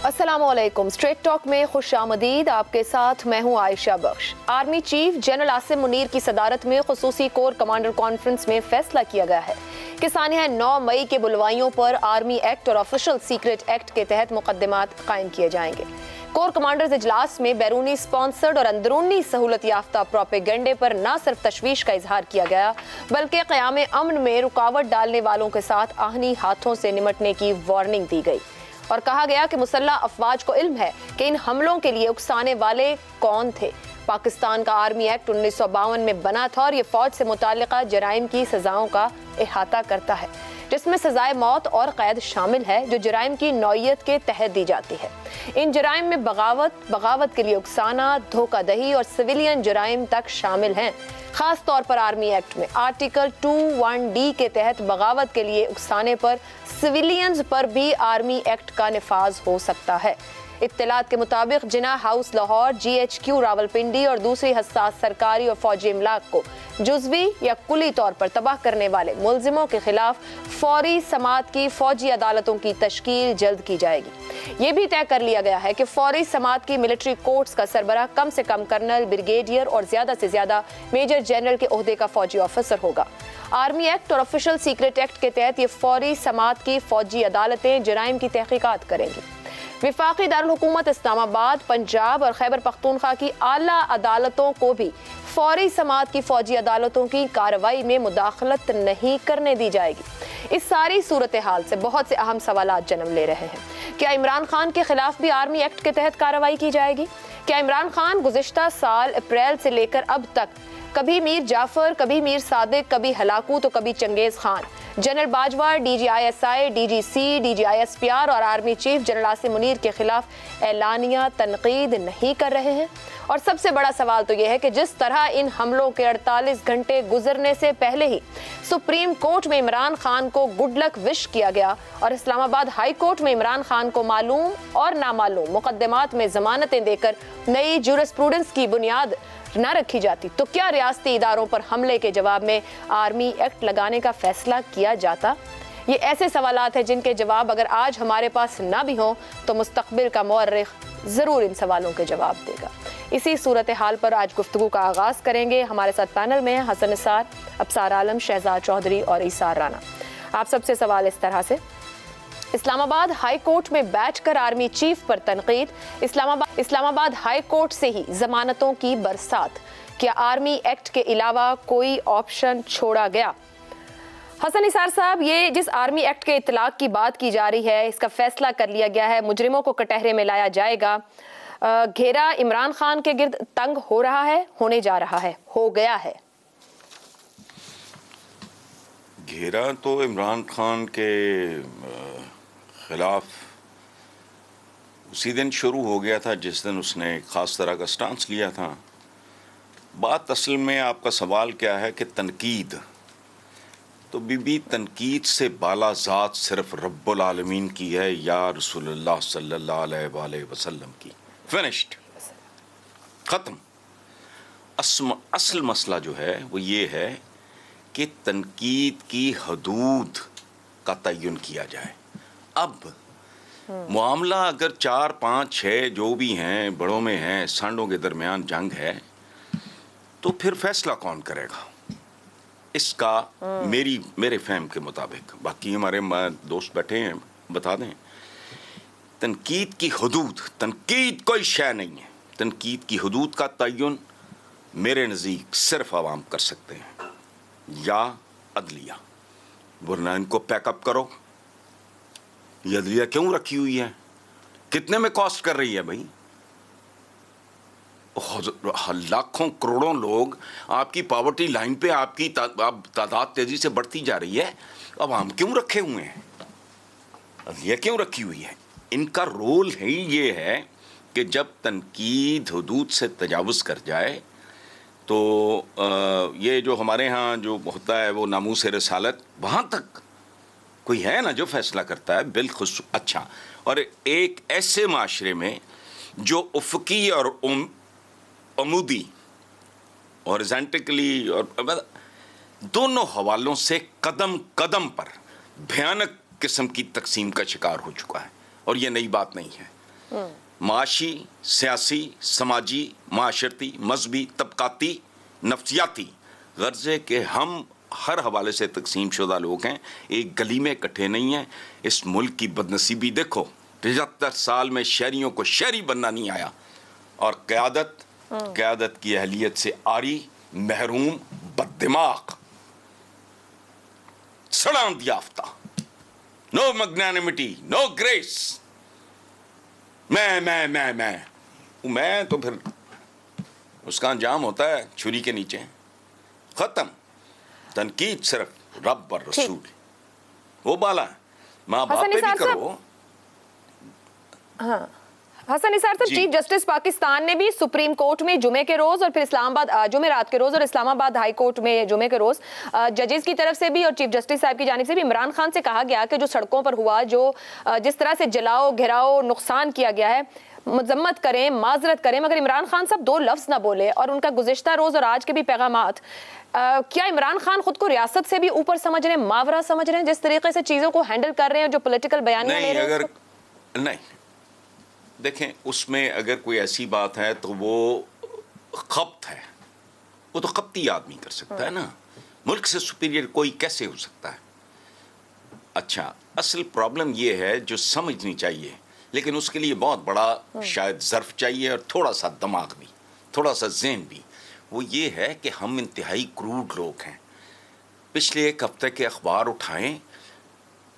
अस्सलामुअलैकुम। Straight talk में खुशामदीद। आपके साथ मैं हूं Ayesha Bakhsh. Army chief general Asim Munir की सदारत में खुसूसी कोर कमांडर कॉन्फ्रेंस में फैसला किया गया है कि सानिया 9 मई के बुलवाइयों पर आर्मी एक्ट और ऑफिशियल सीक्रेट एक्ट के तहत मुकदमात कायम किए जाएंगे। कोर कमांडर्स इजलास में बैरूनी स्पॉन्सर्ड और अंदरूनी सहूलत याफ्ता प्रोपेगेंडे पर न सिर्फ तशवीश का इजहार किया गया बल्कि क़याम अमन में रुकावट डालने वालों के साथ आहनी हाथों से निमटने की वार्निंग दी गई और कहा गया कि मुसल्लह अफवाज को इल्म है कि इन हमलों के लिए उकसाने वाले कौन थे। पाकिस्तान का आर्मी एक्ट 1952 में बना था और ये फौज से मुताल्लिका जराइम की सजाओं का अहाता करता है, जिसमें सजाए मौत और कैद शामिल है, जो जराइम की नौयत के तहत दी जाती है। इन जराइम में बगावत के लिए उकसाना, धोखादही और सिविलियन जराइम तक शामिल हैं। खास तौर पर आर्मी एक्ट में आर्टिकल 21D के तहत बगावत के लिए उकसाने पर सिविलियंस पर भी आर्मी एक्ट का निफाज हो सकता है। इत्तलात के मुताबिक जिना हाउस लाहौर, GHQ रावलपिंडी और दूसरी हसास सरकारी और फौजी इमलाक को जुज़वी या कुली तौर पर तबाह करने वाले मुलजिमों के खिलाफ फौरी समात की फौजी अदालतों की तश्कील जल्द की जाएगी। ये भी तय कर लिया गया है कि फौरी समात की मिलिट्री कोर्ट्स का सरबराह कम से कम कर्नल, ब्रिगेडियर और ज्यादा से ज्यादा मेजर जनरल के ओहदे का फौजी ऑफिसर होगा। आर्मी एक्ट और ऑफिशियल सीक्रेट एक्ट के तहत ये फौरी समात की फौजी अदालतें जराइम की तहकीकात करेंगी। विफाकी दारुल हुकूमत इस्लामाबाद, पंजाब और खैबर पख्तूनख्वा की आला अदालतों को भी फौरी समात की फौजी अदालतों की कार्रवाई में मुदाखलत नहीं करने दी जाएगी। इस सारी सूरत हाल से बहुत से अहम सवालात जन्म ले रहे हैं। क्या इमरान खान के खिलाफ भी आर्मी एक्ट के तहत कार्रवाई की जाएगी? क्या इमरान खान गुज़िश्ता साल अप्रैल से लेकर अब तक कभी मीर जाफर, कभी मीर सादिक, कभी हलाकू तो कभी Genghis Khan, general Bajwa, DGISI, DGC, DGISPR और army chief general Asim Munir के खिलाफ एलानिया तनकीद नहीं कर रहे हैं? और सबसे बड़ा सवाल तो यह है कि जिस तरह इन हमलों के 48 घंटे गुजरने से पहले ही सुप्रीम कोर्ट में इमरान खान को गुड लक विश किया गया और इस्लामाबाद हाई कोर्ट में इमरान खान को मालूम और नामालूम मुकदमात में जमानतें देकर नई जूरिस्प्रूडेंस की बुनियाद न रखी जाती, तो क्या रियासती इदारों पर हमले के जवाब में आर्मी एक्ट लगाने का फैसला किया जाता? ये ऐसे सवालात हैं जिनके जवाब अगर आज हमारे पास ना भी हों तो मुस्तकबिल का मौर्रिख ज़रूर इन सवालों के जवाब देगा। इसी सूरत हाल पर आज गुफ्तगू का आगाज़ करेंगे। हमारे साथ पैनल में हसन निसार, अबसार आलम, शहजाद चौधरी और ईसार राना। आप सबसे सवाल इस तरह से, इस्लामाबाद हाई कोर्ट में बैठकर आर्मी चीफ पर तनकीद, इस्लामाबाद हाई कोर्ट से ही जमानतों की बरसात, क्या आर्मी एक्ट के अलावा कोई ऑप्शन छोड़ा गया? हसन निसार साहब, ये जिस आर्मी एक्ट के इतलाक की बात की जा रही है, इसका फैसला कर लिया गया है, मुजरिमों को कटहरे में लाया जाएगा, घेरा इमरान खान के गिर्द तंग हो रहा है, होने जा रहा है, हो गया है? घेरा तो इमरान खान के खिलाफ उसी दिन शुरू हो गया था जिस दिन उसने एक ख़ास तरह का स्टांस लिया था। बात असल में आपका सवाल क्या है कि तनकीद, तो बीबी तनकीद से बाला ज़ात सिर्फ रब्बुल आलमीन की है या रसूलुल्लाह सल्लल्लाहु अलैहि वसल्लम की। फिनिश्ड, ख़त्म। असल मसला जो है वो ये है कि तनकीद की हदूद का तयन किया जाए। अब मामला अगर 4, 5, 6 जो भी हैं बड़ों में हैं, सांडों के दरमियान जंग है, तो फिर फैसला कौन करेगा इसका? मेरे फहम के मुताबिक, बाकी हमारे दोस्त बैठे हैं बता दें, तनकीद की हदूद, तनकीद कोई शय नहीं है। तनकीद की हदूद का तयन मेरे नज़दीक सिर्फ आवाम कर सकते हैं या अदलिया, वरना इनको पैकअप करो। ये अदलिया क्यों रखी हुई है? कितने में कॉस्ट कर रही है भाई? लाखों करोड़ों लोग आपकी पॉवर्टी लाइन पे, आपकी तादाद तेजी से बढ़ती जा रही है। अब हम क्यों रखे हुए हैं? अदलिया क्यों रखी हुई है? इनका रोल ही ये है कि जब तनकीद हुदूद से तजावुज़ कर जाए तो ये जो हमारे यहाँ जो होता है वो नामूस रसालत, वहाँ तक कोई है ना जो फैसला करता है बिलखुसूस। अच्छा, और एक ऐसे माशरे में जो उफ़क़ी और अमूदी हॉरिज़ॉन्टली और दोनों हवालों से कदम कदम पर भयानक किस्म की तकसीम का शिकार हो चुका है। और ये नई बात नहीं है। माशी, सियासी, समाजी, माशरती, मजहबी, तबकाती, नफ्सियाती गर्जे के हम हर हवाले से तकसीम शुदा लोग हैं, एक गली में इकट्ठे नहीं हैं। इस मुल्क की बदनसीबी देखो, 75 साल में शहरियों को शहरी बनना नहीं आया, और क़यादत की अहलियत से आरी, महरूम, बददिमाग, सड़ांत याफ्ता, नो मैग्नानिमिटी, नो ग्रेस, मैं तो फिर उसका अंजाम होता है छुरी के नीचे, खत्म। तनकीद सिर्फ रब और रसूल, वो बाला है, माँ बाप पे भी करो। हाँ, हसन निसार साहब, चीफ जस्टिस पाकिस्तान ने भी सुप्रीम कोर्ट में जुमे के रोज और फिर इस्लामाबाद जुमेरात के रोज और इस्लामाबाद हाई कोर्ट में जुमे के रोज जजेस की तरफ से भी और चीफ जस्टिस साहब की जानिब से भी इमरान खान से कहा गया कि जो सड़कों पर हुआ, जो जिस तरह से जलाओ घिराओ नुकसान किया गया है, मजम्मत करें, माजरत करें, मगर इमरान खान साहब दो लफ्ज ना बोले। और उनका गुज़िश्ता रोज और आज के भी पैगामात, क्या इमरान खान खुद को रियासत से भी ऊपर समझ रहे हैं, मावरा समझ रहे हैं, जिस तरीके से चीजों को हैंडल कर रहे हैं, जो पॉलिटिकल बयानियां ले रहे हैं? नहीं, देखें, उसमें अगर कोई ऐसी बात है तो वो खप्त है, वो तो खप्ती आदमी कर सकता है ना। मुल्क से सुपीरियर कोई कैसे हो सकता है? अच्छा, असल प्रॉब्लम ये है जो समझनी चाहिए, लेकिन उसके लिए बहुत बड़ा शायद ज़र्फ चाहिए और थोड़ा सा दिमाग भी, थोड़ा सा ज़हन भी। वो ये है कि हम इंतहाई क्रूड लोग हैं। पिछले एक हफ्ते के अखबार उठाएं,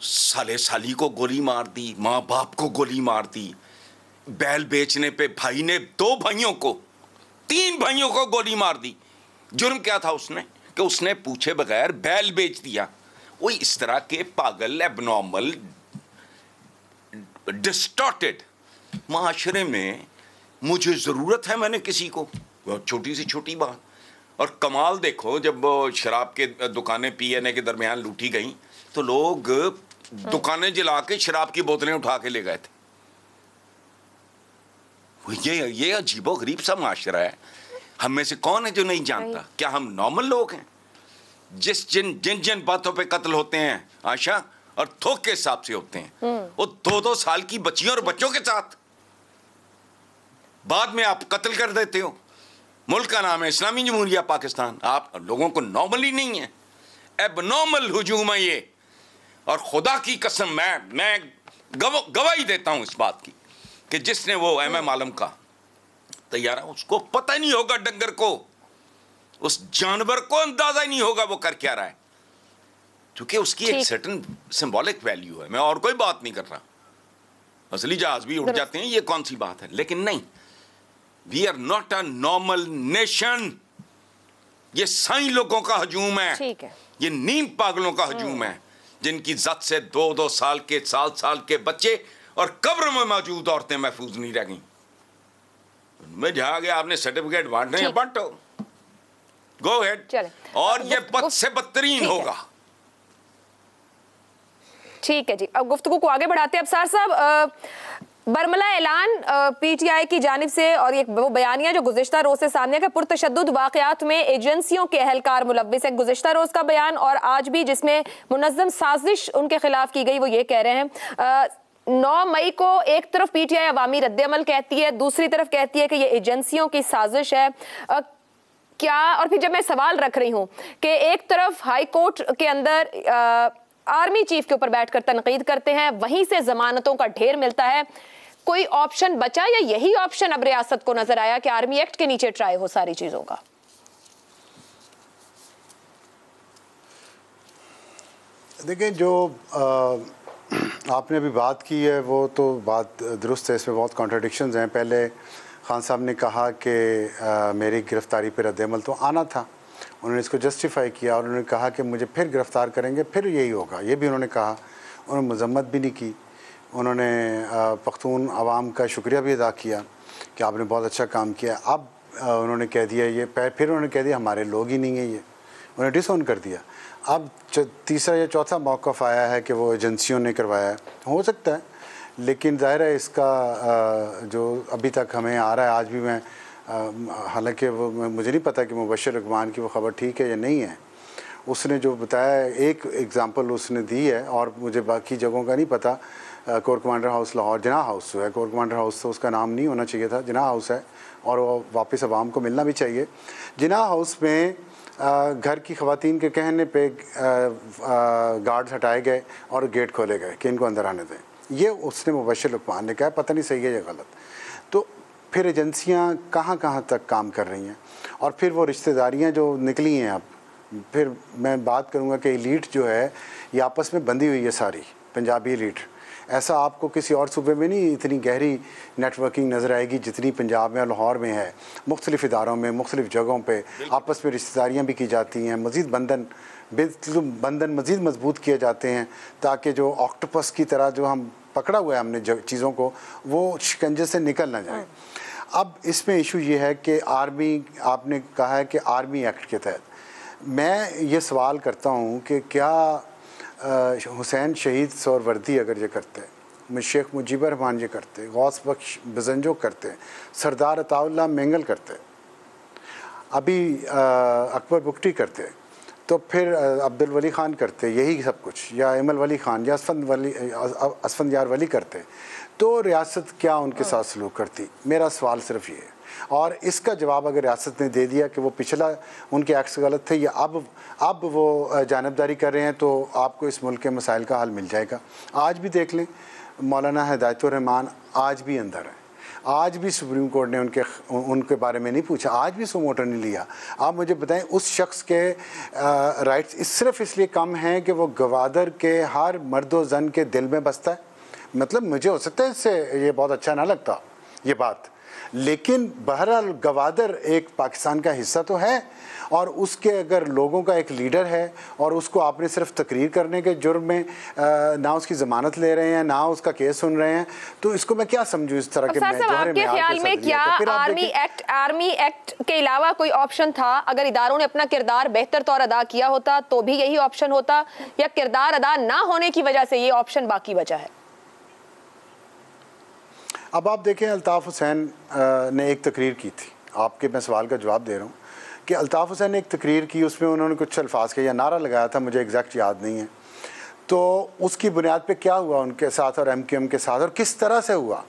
साले साली को गोली मार दी, माँ बाप को गोली मार दी, बैल बेचने पे भाई ने 2 भाइयों को, 3 भाइयों को गोली मार दी। जुर्म क्या था उसने कि उसने पूछे बगैर बैल बेच दिया। वो इस तरह के पागल, एबनॉर्मल, डिस्टॉर्टेड माशरे में मुझे ज़रूरत है, मैंने किसी को, बहुत छोटी से छोटी बात। और कमाल देखो, जब शराब के दुकानें पीएनए के दरमियान लूटी गई तो लोग दुकानें जला के शराब की बोतलें उठा के ले गए थे। ये अजीबो गरीब सा माशरा है। हम में से कौन है जो नहीं जानता? क्या हम नॉर्मल लोग हैं? जिन बातों पे कत्ल होते हैं आशा, और थोक के हिसाब से होते हैं, वो 2-2 साल की बच्चियों और बच्चों के साथ, बाद में आप कत्ल कर देते हो। मुल्क का नाम है इस्लामी जमहूरिया पाकिस्तान। आप लोगों को नॉर्मल ही नहीं है, एबनॉर्मल हुजूम है ये। और खुदा की कसम मैं गवाही देता हूं इस बात की कि जिसने वो MM आलम का तैयारा, उसको पता ही नहीं होगा, डंगर को, उस जानवर को अंदाजा ही नहीं होगा वो कर क्या रहा है, क्योंकि उसकी एक सर्टेन सिंबॉलिक वैल्यू है। मैं और कोई बात नहीं कर रहा, असली जहाज भी उड़ जाते हैं, ये कौन सी बात है? लेकिन नहीं, we are not a normal nation. ये साई लोगों का हजूम है, ये नीम पागलों का हजूम है, जिनकी जद से 2-2 साल के बच्चे और कब्र में मौजूद औरतें महफूज नहीं रह गई। मैं जहां गया, आपने सर्टिफिकेट बांटने हैं, बांटो, गो अहेड। और ये बद से बदतरीन होगा। ठीक है जी, अब गुफ्तगू को आगे बढ़ाते हैं। अफसार साहब, बरमला ऐलान PTI की जानिब से और ये वो बयानिया जो गुज़िश्ता रोज से सामने का पुरतशद्दुद वाक़यात में एजेंसियों के अहलकार मुलव्विस है, गुज़िश्ता रोज का बयान और आज भी जिसमें मुनज़्ज़म साजिश उनके खिलाफ की गई, वो ये कह रहे हैं 9 मई को एक तरफ PTI अवामी रद्द-ए-अमल कहती है, दूसरी तरफ कहती है कि ये एजेंसियों की साजिश है। क्या, और फिर जब मैं सवाल रख रही हूँ कि एक तरफ हाई कोर्ट के अंदर आर्मी चीफ के ऊपर बैठकर तनकीद करते हैं, वहीं से जमानतों का ढेर मिलता है, कोई ऑप्शन बचा या यही ऑप्शन अब रियासत को नजर आया कि आर्मी एक्ट के नीचे ट्राई हो सारी चीजों का? देखिए, जो आपने अभी बात की है वो तो बात दुरुस्त है, इसमें बहुत कॉन्ट्रडिक्शंस हैं। पहले खान साहब ने कहा कि मेरी गिरफ्तारी पर रद्द-ए-अमल तो आना था, उन्होंने इसको जस्टिफाई किया और उन्होंने कहा कि मुझे फिर गिरफ़्तार करेंगे, फिर यही होगा, ये भी उन्होंने कहा। उन्होंने मजम्मत भी नहीं की, उन्होंने पख्तून आवाम का शुक्रिया भी अदा किया कि आपने बहुत अच्छा काम किया। अब उन्होंने कह दिया ये, फिर उन्होंने कह दिया हमारे लोग ही नहीं हैं, ये उन्होंने डिसऑन कर दिया। अब तीसरा या चौथा मौक़िफ़ आया है कि वो एजेंसियों ने करवाया है, हो सकता है, लेकिन ज़ाहिर है इसका जो अभी तक हमें आ रहा है, आज भी मैं हालांकि वो मुझे नहीं पता कि मुबश्शिर रहमान की वो ख़बर ठीक है या नहीं है, उसने जो बताया एक एग्ज़ाम्पल उसने दी है और मुझे बाकी जगहों का नहीं पता, core commander house Lahore, Jinnah house जो है, कोर कमांडर हाउस तो उसका नाम नहीं होना चाहिए था, जिनाह हाउस है और वो वापस आवाम को मिलना भी चाहिए। जिनाह हाउस में घर की ख़वातीन के कहने पे गार्ड्स हटाए गए और गेट खोले गए कि इनको अंदर आने दें। ये उसने मुबश्शिर लुकमान ने कहा, पता नहीं सही है या गलत। तो फिर एजेंसियां कहाँ कहाँ तक काम कर रही हैं और फिर वो रिश्तेदारियाँ जो निकली हैं अब, फिर मैं बात करूँगा कि एलीट जो है ये आपस में बंधी हुई है सारी, पंजाबी एलीट। ऐसा आपको किसी और सूबे में नहीं इतनी गहरी नेटवर्किंग नज़र आएगी जितनी पंजाब में और लाहौर में है। मुख्तलिफ़ इदारों में, मुख्तलिफ़ जगहों पे आपस में रिश्तेदारियाँ भी की जाती हैं, मज़ीद बंधन मज़ीद मजबूत किए जाते हैं ताकि जो ऑक्टोपस की तरह जो हम पकड़ा हुआ है हमने चीज़ों को, वो शिकंजे से निकल ना जाए। अब इसमें इशू ये है कि आर्मी, आपने कहा है कि आर्मी एक्ट के तहत, मैं ये सवाल करता हूँ कि क्या हुसैन शहीद सोहरावर्दी अगर ये करते, शेख मुजीबर रहमान ये करते, गौस बख्श बजंजो करते, सरदार अताउल्लाह मेंगल करते, अभी अकबर बुकटी करते, तो फिर अब्दुल वली ख़ान करते यही सब कुछ, या इमल वली ख़ान या असफंदियार वली करते, तो रियासत क्या उनके साथ सलूक करती? मेरा सवाल सिर्फ ये है। और इसका जवाब अगर रियासत ने दे दिया कि वो पिछला उनके एक्ट्स गलत थे या अब वो जानबदारी कर रहे हैं, तो आपको इस मुल्क के मसाइल का हल मिल जाएगा। आज भी देख लें, मौलाना हिदायतुर रहमान आज भी अंदर है, आज भी सुप्रीम कोर्ट ने उनके बारे में नहीं पूछा, आज भी सो मोटर नहीं लिया। आप मुझे बताएं उस शख्स के राइट्स सिर्फ इसलिए कम हैं कि वो गवादर के हर मर्दो जन के दिल में बसता है। मतलब मुझे हो सकता है इससे ये बहुत अच्छा ना लगता ये बात, लेकिन बहरहाल गवादर एक पाकिस्तान का हिस्सा तो है और उसके अगर लोगों का एक लीडर है और उसको आपने सिर्फ तकरीर करने के जुर्म में ना उसकी ज़मानत ले रहे हैं ना उसका केस सुन रहे हैं, तो इसको मैं क्या समझूँ इस तरह के आपके ख्याल में क्या आर्मी एक्ट के अलावा कोई ऑप्शन था? अगर इदारों ने अपना किरदार बेहतर तौर अदा किया होता तो भी यही ऑप्शन होता, या किरदार अदा ना होने की वजह से ये ऑप्शन बाकी बचा है? अब आप देखें, अल्ताफ़ हुसैन ने एक तकरीर की थी, आपके मैं सवाल का जवाब दे रहा हूँ कि अल्ताफ़ हुसैन ने एक तकरीर की, उसमें उन्होंने कुछ अल्फाज के या नारा लगाया था, मुझे एग्जैक्ट याद नहीं है, तो उसकी बुनियाद पे क्या हुआ उनके साथ और MQM के साथ और किस तरह से हुआ,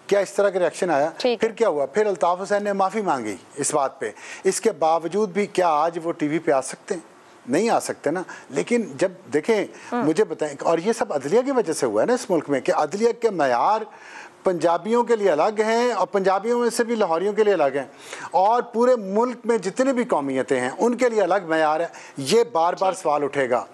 क्या इस तरह का रिएक्शन आया? फिर क्या हुआ? फिर अल्ताफ़ हुसैन ने माफ़ी मांगी इस बात पे। इसके बावजूद भी क्या आज वो TV पे आ सकते हैं? नहीं आ सकते ना। लेकिन जब देखें, मुझे बताएं, और ये सब अदलिया की वजह से हुआ है ना इस मुल्क में, कि अदलिया के मयार पंजाबियों के लिए अलग हैं और पंजाबियों में से भी लाहौरियों के लिए अलग हैं, और पूरे मुल्क में जितनी भी कौमियतें हैं उनके लिए अलग मयार है। ये बार बार सवाल उठेगा।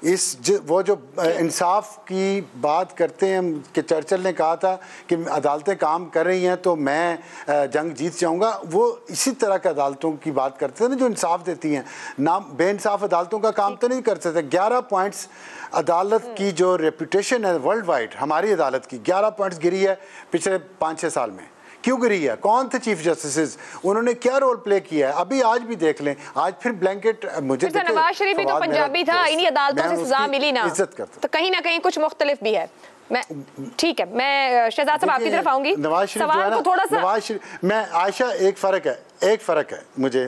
वो जो इंसाफ की बात करते हैं कि चर्चिल ने कहा था कि अदालतें काम कर रही हैं तो मैं जंग जीत जाऊंगा, वो इसी तरह के अदालतों की बात करते थे ना जो इंसाफ देती हैं, ना बेइंसाफ अदालतों का काम तो नहीं करते थे। 11 पॉइंट्स अदालत की जो रेपुटेशन है वर्ल्ड वाइड, हमारी अदालत की 11 पॉइंट्स गिरी है पिछले 5-6 साल में। क्यों गिरी है? कौन थे चीफ जस्टिस, उन्होंने क्या रोल प्ले किया है? अभी आज भी देख लें, आज फिर ब्लैंकेट मुझे नवाज शरीफ भी तो पंजाबी था, इन्हीं अदालतों से सजा मिली ना, इज्जत करता, तो कहीं ना कहीं कुछ मुख्तलिफ भी है। मैं ठीक है, मैं शहजाद साहब आपकी तरफ आऊंगी। नवाज शरीफ जो है ना, थोड़ा सा नवाज शरीफ, मैं आयशा एक फ़र्क है मुझे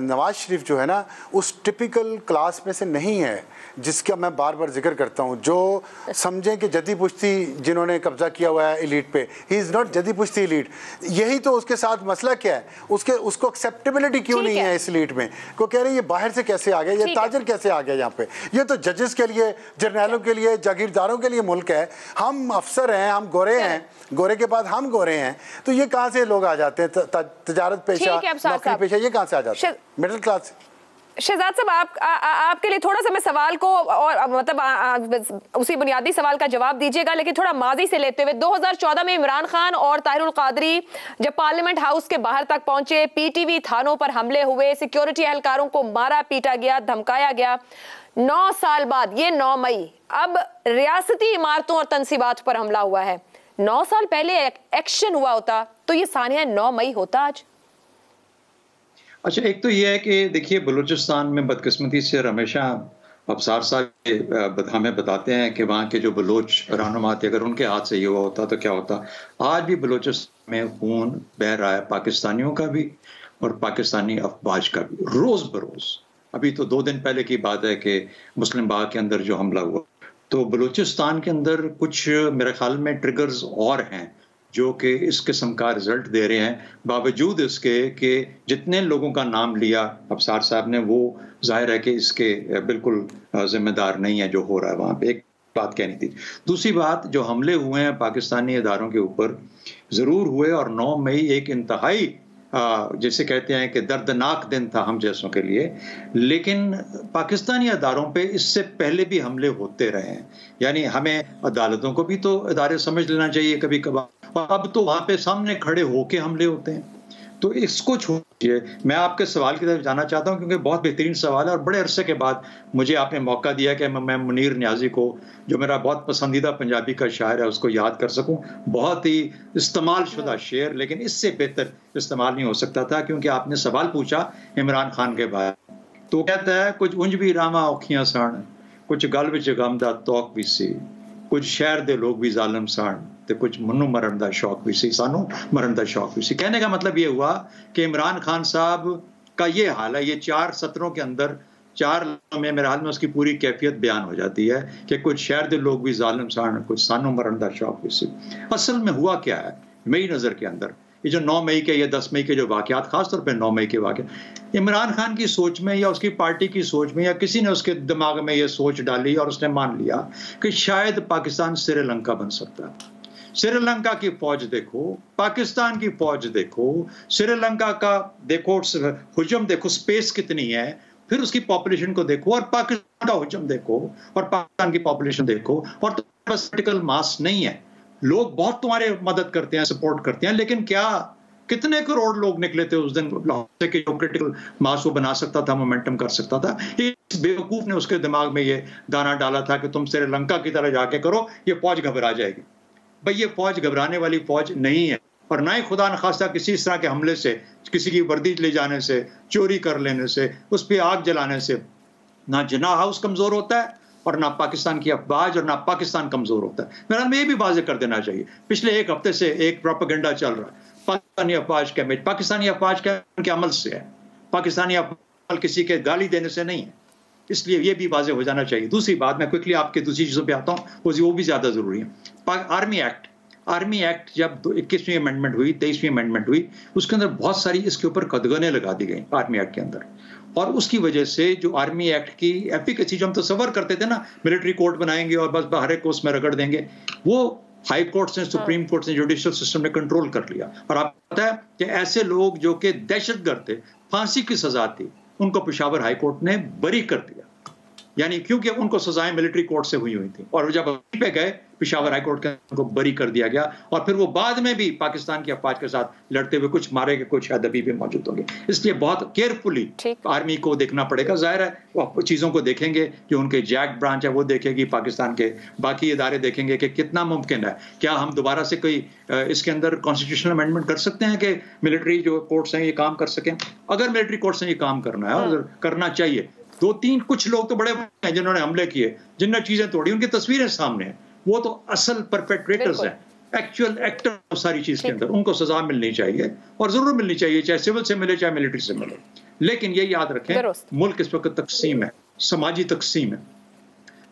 नवाज शरीफ जो है ना उस टिपिकल क्लास में से नहीं है जिसका मैं बार बार जिक्र करता हूँ, जो समझें कि जदी पुश्ती जिन्होंने कब्जा किया हुआ है एलीट पे, ही इज़ नॉट जदी पुश्ती एलीट। यही तो उसके साथ मसला क्या है, उसको एक्सेप्टेबिलिटी क्यों नहीं है इस एलीट में? को कह रहे हैं ये बाहर से कैसे आ गया, ये ताजर कैसे आ गया यहाँ पे? ये तो जजेस के लिए, जर्नैलों के लिए, जागीरदारों के लिए मुल्क है। हम अफसर हैं, हम गोरे हैं, गोरे के बाद हम गोरे हैं, तो ये कहाँ से लोग आ जाते हैं? तजारत पेशा, नौकरी पेशा, ये कहाँ से आ जाते हैं? Middle class. शहजाद साहब, आपके लिए थोड़ा सा मैं सवाल को और मतलब उसी बुनियादी सवाल का जवाब दीजिएगा, लेकिन थोड़ा माजी से लेते हुए 2014 में इमरान खान और ताहिरुल कादरी जब पार्लियामेंट हाउस के बाहर तक पहुंचे, PTV थानों पर हमले हुए, सिक्योरिटी एहलकारों को मारा पीटा गया, धमकाया गया। 9 साल बाद, ये 9 मई, अब रियासती इमारतों और तंसीबात पर हमला हुआ है। 9 साल पहले एक्शन हुआ होता तो ये सानिया 9 मई होता आज। अच्छा, एक तो ये है कि देखिए बलूचिस्तान में बदकिस्मती से हमेशा अफसार साहब हमें बताते हैं कि वहाँ के जो बलोच रहनुमा थे, अगर उनके हाथ से ये हुआ होता तो क्या होता। आज भी बलूचिस्तान में खून बह रहा है, पाकिस्तानियों का भी और पाकिस्तानी अफवाज का भी, रोज़ बरोज़। अभी तो 2 दिन पहले की बात है कि मुस्लिम बाग के अंदर जो हमला हुआ, तो बलूचिस्तान के अंदर कुछ मेरे ख्याल में ट्रिगर्स और हैं जो कि इस किस्म का रिजल्ट दे रहे हैं, बावजूद इसके कि जितने लोगों का नाम लिया अफसार साहब ने, वो जाहिर है कि इसके बिल्कुल जिम्मेदार नहीं है जो हो रहा है वहाँ पे। एक बात कहनी थी। दूसरी बात, जो हमले हुए हैं पाकिस्तानी इदारों के ऊपर ज़रूर हुए, और 9 मई एक इंतहाई जैसे कहते हैं कि दर्दनाक दिन था हम जैसों के लिए, लेकिन पाकिस्तानी अदारों पे इससे पहले भी हमले होते रहे हैं। यानी हमें अदालतों को भी तो इदारे समझ लेना चाहिए कभी कभार, और अब तो वहाँ पे सामने खड़े होके हमले होते हैं। तो इसको छोड़िए, मैं आपके सवाल की तरफ जाना चाहता हूँ क्योंकि बहुत बेहतरीन सवाल है और बड़े अरसे के बाद मुझे आपने मौका दिया कि मैं मुनीर न्याजी को, जो मेरा बहुत पसंदीदा पंजाबी का शायर है, उसको याद कर सकूं। बहुत ही इस्तेमाल शुदा शेर, लेकिन इससे बेहतर इस्तेमाल नहीं हो सकता था, क्योंकि आपने सवाल पूछा इमरान खान के बारे में। तो कहता है, कुछ उंज भी रामा औखियां सन, कुछ गल विच गम दा तौक भी सी, कुछ शहर दे लोग भी जालिम सन, तो कुछ मनु मरण का शौक भी सी, सानू मरण का शौक भी सी। कहने का मतलब ये हुआ कि इमरान खान साहब का ये हाल है, ये 4 सत्रों के अंदर 4 में मेरे हाल में उसकी पूरी कैफियत बयान हो जाती है कि कुछ शहर दे लोग भी जालिम सन, कुछ सानू मरण का शौक भी सी। असल में हुआ क्या है मेरी नज़र के अंदर, ये जो 9 मई के या 10 मई के जो वाक़यात, खासतौर पर 9 मई के वाक़यात, इमरान खान की सोच में या उसकी पार्टी की सोच में या किसी ने उसके दिमाग में ये सोच डाली और उसने मान लिया कि शायद पाकिस्तान श्रीलंका बन सकता है। श्रीलंका की फौज देखो, पाकिस्तान की फौज देखो, श्रीलंका का देखो हुजूम देखो, स्पेस कितनी है, फिर उसकी पॉपुलेशन को देखो, और पाकिस्तान का हुजूम देखो और पाकिस्तान की पॉपुलेशन देखो, और तुम्हारे पास क्रिटिकल मास नहीं है। लोग बहुत तुम्हारे मदद करते हैं, सपोर्ट करते हैं, लेकिन क्या कितने करोड़ लोग निकले थे उस दिन कि जो क्रिटिकल मास को बना सकता था, मोमेंटम कर सकता था। इस बेवकूफ ने उसके दिमाग में ये दाना डाला था कि तुम श्रीलंका की तरह जाके करो, ये फौज घबरा जाएगी। भाई ये फौज घबराने वाली फौज नहीं है, और ना ही खुदा न खास्ता किसी इस तरह के हमले से, किसी की वर्दी ले जाने से, चोरी कर लेने से, उस पर आग जलाने से ना जिन्ना हाउस कमजोर होता है और ना पाकिस्तान की अफवाज और ना पाकिस्तान कमजोर होता है। मेरा में ये भी वाज़ेह कर देना चाहिए, पिछले 1 हफ्ते से एक प्रोपेगेंडा चल रहा है पाकिस्तानी अफवाज के, पाकिस्तानी अफवाज के अमल से है, पाकिस्तानी अफवाज किसी के गाली देने से नहीं है, इसलिए ये भी वाज़ेह हो जाना चाहिए। दूसरी बात, मैं क्विकली आपके दूसरी चीज़ों पे आता हूँ, वो भी ज़्यादा ज़रूरी है। आर्मी एक्ट जब 21वीं अमेंडमेंट हुई, 23वीं अमेंडमेंट हुई, उसके अंदर बहुत सारी इसके ऊपर कदगने लगा दी गई आर्मी एक्ट के अंदर, और उसकी वजह से जो आर्मी एक्ट की एफिकेसी जो हम तस्वर करते थे ना, मिलिट्री कोर्ट बनाएंगे और बस हर एक को उसमें रगड़ देंगे, वो हाई कोर्ट ने, सुप्रीम कोर्ट ने, जुडिशियल सिस्टम ने कंट्रोल कर लिया। और आपको पता है कि ऐसे लोग जो कि दहशतगर्द थे, फांसी की सजा थी, उनको पेशावर हाई कोर्ट ने बरी कर दिया, यानी क्योंकि उनको सजाएं मिलिट्री कोर्ट से हुई थी, और जब पे गए पेशावर हाई कोर्ट के उनको बरी कर दिया गया, और फिर वो बाद में भी पाकिस्तान की अफवाज के साथ लड़ते हुए कुछ मारे गए, कुछ अदबी भी मौजूद होंगे। इसलिए बहुत केयरफुली आर्मी को देखना पड़ेगा। जाहिर है वो चीज़ों को देखेंगे, जो उनके जैक ब्रांच है वो देखेगी, पाकिस्तान के बाकी इदारे देखेंगे कि कितना मुमकिन है, क्या हम दोबारा से कोई इसके अंदर कॉन्स्टिट्यूशनल अमेंडमेंट कर सकते हैं कि मिलिट्री जो कोर्ट्स हैं ये काम कर सकें। अगर मिलिट्री कोर्ट्स ने ये काम करना है, और करना चाहिए, 2-3 कुछ लोग तो बड़े हैं जिन्होंने हमले किए, जिन्होंने चीजें तोड़ी, उनकी तस्वीरें सामने हैं, वो तो असल परपेट्रेटर्स हैं, एक्चुअल एक्टर सारी चीज के अंदर, उनको सजा मिलनी चाहिए, और जरूर मिलनी चाहिए, चाहे सिविल से मिले चाहे मिलिट्री से मिले। लेकिन ये याद रखें, मुल्क इस वक्त तकसीम है, समाजी तकसीम है,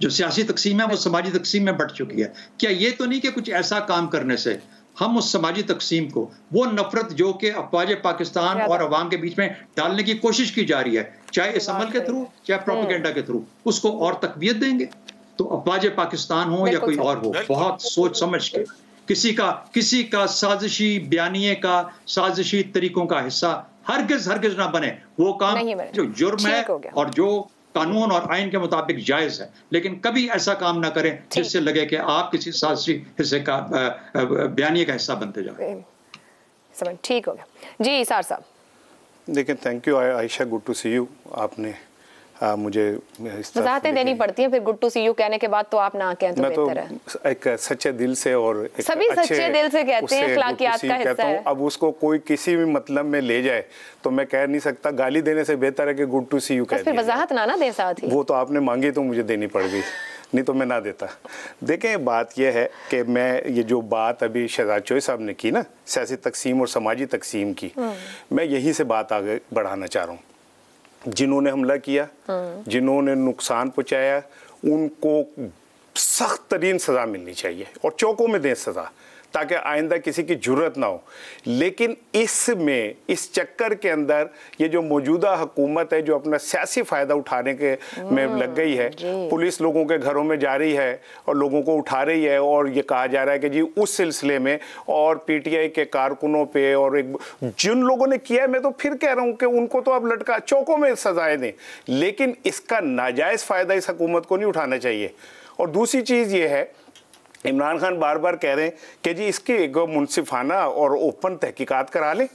जो सियासी तकसीम है वो समाजी तकसीम में बढ़ चुकी है। क्या ये तो नहीं कि कुछ ऐसा काम करने से हम उस समाजी तकसीम को, वो नफरत जो कि अफवाज पाकिस्तान और अवाम के बीच में डालने की कोशिश की जा रही है, चाहे इस अमल के थ्रू चाहे प्रोपेगेंडा के थ्रू, उसको और तकवीयत देंगे? तो अफवाज पाकिस्तान हो या कोई और हो, बहुत सोच समझ के किसी का साजिशी बयानिए का, साजिशी तरीकों का हिस्सा हरगिज ना बने। वो काम जो जुर्म है और जो कानून और आइन के मुताबिक जायज है, लेकिन कभी ऐसा काम ना करें जिससे लगे कि आप किसी साजिशी हिस्से का बयानिए का हिस्सा बनते जाओ। ठीक हो गया जी। सार साहब देखिए, thank you Ayesha, good to see you. आपने मुझे वजाहतें देनी पड़ती हैं, फिर गुड टू सी यू कहने के बाद तो आप ना कहें तो बेहतर है। मैं एक सच्चे दिल से और सभी सच्चे दिल से कहते हैं, अखलाकियात का हिस्सा है। अब उसको कोई किसी भी मतलब में ले जाए तो मैं कह नहीं सकता, गाली देने से बेहतर है कि गुड टू सी यू कह दिया। फिर वजाहत ना दें साथ ही। वो तो आपने मांगी तो मुझे देनी पड़ गई, नहीं तो मैं ना देता। देखें, बात यह है कि मैं ये जो बात अभी शहजाद चौधरी साहब ने की ना, सियासी तकसीम और समाजी तकसीम की, मैं यहीं से बात आगे बढ़ाना चाह रहा हूँ। जिन्होंने हमला किया, जिन्होंने नुकसान पहुंचाया, उनको सख्त तरीन सज़ा मिलनी चाहिए और चौकों में दें सज़ा, ताकि आइंदा किसी की जुर्रत ना हो। लेकिन इसमें इस चक्कर के अंदर ये जो मौजूदा हुकूमत है, जो अपना सियासी फ़ायदा उठाने के में लग गई है, पुलिस लोगों के घरों में जा रही है और लोगों को उठा रही है, और ये कहा जा रहा है कि जी उस सिलसिले में और पीटीआई के कारकुनों पे और एक जिन लोगों ने किया है, मैं तो फिर कह रहा हूँ कि उनको तो अब लटका चौकों में सजाएं दें, लेकिन इसका नाजायज़ फ़ायदा इस हुकूमत को नहीं उठाना चाहिए। और दूसरी चीज़ ये है, इमरान खान बार बार कह रहे हैं कि जी इसकी एक मुनसिफाना और ओपन तहकीकात करा लें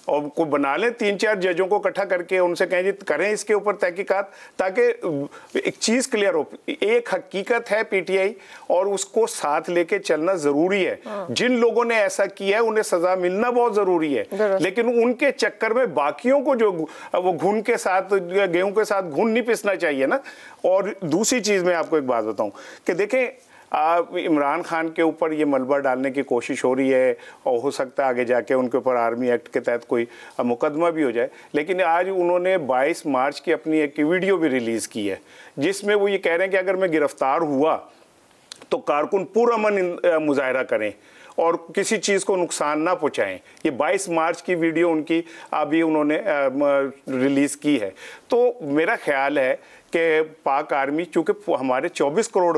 और को बना लें, 3-4 जजों को इकट्ठा करके उनसे कहें जी करें इसके ऊपर तहकीकात, ताकि एक चीज़ क्लियर हो। एक हकीकत है पीटीआई और उसको साथ लेके चलना ज़रूरी है। जिन लोगों ने ऐसा किया है उन्हें सज़ा मिलना बहुत ज़रूरी है, लेकिन उनके चक्कर में बाकियों को जो वो घुन के साथ, गेहूँ के साथ घुन नहीं पिसना चाहिए ना। और दूसरी चीज़ मैं आपको एक बात बताऊँ कि देखें, इमरान खान के ऊपर ये मलबा डालने की कोशिश हो रही है और हो सकता है आगे जाके उनके ऊपर आर्मी एक्ट के तहत कोई मुकदमा भी हो जाए, लेकिन आज उन्होंने 22 मार्च की अपनी एक वीडियो भी रिलीज़ की है जिसमें वो ये कह रहे हैं कि अगर मैं गिरफ्तार हुआ तो कारकुन पुरअमन मुजाहरा करें और किसी चीज़ को नुकसान ना पहुँचाएं। ये 22 मार्च की वीडियो उनकी अभी उन्होंने रिलीज़ की है। तो मेरा ख्याल है कि पाक आर्मी, चूँकि हमारे 24 करोड़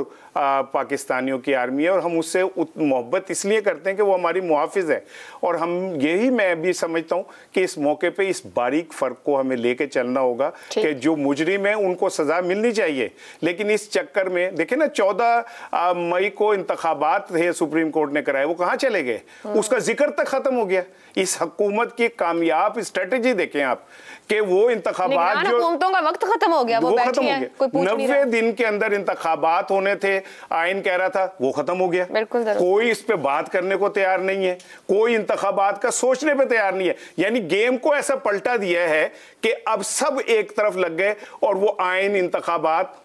पाकिस्तानियों की आर्मी है और हम उससे मोहब्बत इसलिए करते हैं कि वो हमारी मुहाफिज है, और हम यही मैं भी समझता हूँ कि इस मौके पे इस बारीक फ़र्क को हमें लेके चलना होगा कि जो मुजरिम है उनको सज़ा मिलनी चाहिए। लेकिन इस चक्कर में देखें ना, 14 मई को इंतखाबात थे सुप्रीम कोर्ट ने कराए, वो कहाँ चले गए? उसका जिक्र तक ख़त्म हो गया। इस हुकूमत की कामयाब स्ट्रेटेजी देखें आप कि वो इंतखाबात जो हुकूमतों का वक्त खत्म हो गया, वो खत्म हो गया। 90 दिन के अंदर इंतखाबात होने थे, आइन कह रहा था, वो खत्म हो गया। कोई इस पे बात करने को तैयार नहीं है, कोई इंतखाबात का सोचने पे तैयार नहीं है। यानी गेम को ऐसा पलटा दिया है कि अब सब एक तरफ लग गए और वो आइन, इंतखाबात।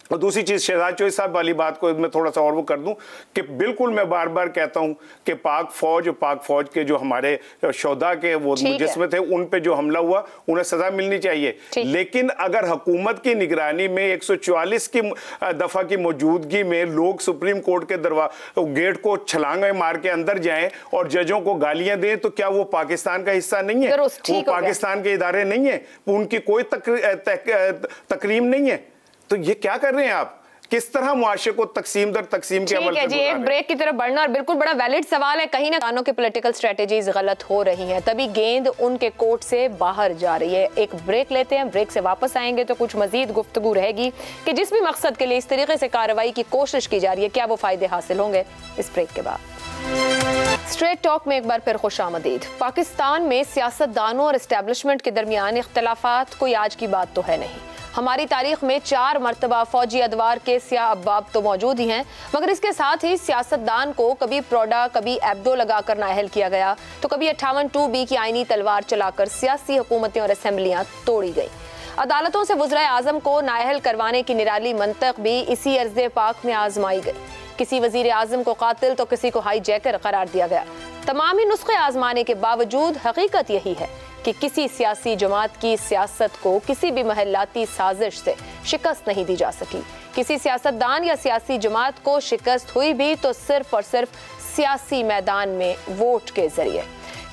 और दूसरी चीज़, शहजाद चौधरी साहब वाली बात को मैं थोड़ा सा और वो कर दूं कि बिल्कुल मैं बार बार कहता हूं कि पाक फौज के जो हमारे शोधा के वो मुजस्मे थे, उन पे जो हमला हुआ उन्हें सज़ा मिलनी चाहिए। लेकिन अगर हुकूमत की निगरानी में 144 की दफ़ा की मौजूदगी में लोग सुप्रीम कोर्ट के गेट को छलांगे मार के अंदर जाएं और जजों को गालियां दें, तो क्या वो पाकिस्तान का हिस्सा नहीं है? वो पाकिस्तान के इदारे नहीं है? उनकी कोई तकरीम नहीं है? तो ये क्या कर रहे हैं आप? किस तरह मुआशरे को तकसीम दर तकसीम के अमल जी, एक ब्रेक की तरफ बढ़ना, और बिल्कुल बड़ा वैलिड सवाल है, कहीं ना कानों की पॉलिटिकल स्ट्रेटेजीज गलत हो रही हैं, तभी गेंद उनके कोर्ट से बाहर जा रही है। एक ब्रेक लेते हैं, ब्रेक से वापस आएंगे तो कुछ मजीद गुफ्तगू रहेगी कि जिस भी मकसद के लिए इस तरीके से कार्रवाई की कोशिश की जा रही है, क्या वो फायदे हासिल होंगे। इस ब्रेक के बाद स्ट्रेट टॉक में एक बार फिर खुशामदीद। पाकिस्तान में सियासतदानों और एस्टेब्लिशमेंट के दरमियान इख्तलाफात कोई आज की बात तो है नहीं। हमारी तारीख में 4 मरतबा फौजी अदवार के सियाह अब्बाब तो मौजूद ही हैं, मगर इसके साथ ही सियासतदान को कभी प्रोडा, कभी एब्दो लगाकर नाअहल किया गया, तो कभी 58(2)B की आईनी तलवार चलाकर सियासी हुकूमतें और असेंबलियां तोड़ी गई। अदालतों से वज़ीर आज़म को नाअहल करवाने की निराली मंतक भी इसी अर्ज़े पाक में आजमाई गई। किसी वज़ीर आज़म को कातिल तो किसी को हाईजैकर करार दिया गया। तमाम ही नुस्खे आजमाने के बावजूद हकीकत यही है कि किसी सियासी जमात की सियासत को किसी भी महल्लाती साजिश से शिकस्त नहीं दी जा सकी। किसी सियासतदान या सियासी जमात को शिकस्त हुई भी तो सिर्फ और सिर्फ सियासी मैदान में वोट के जरिए।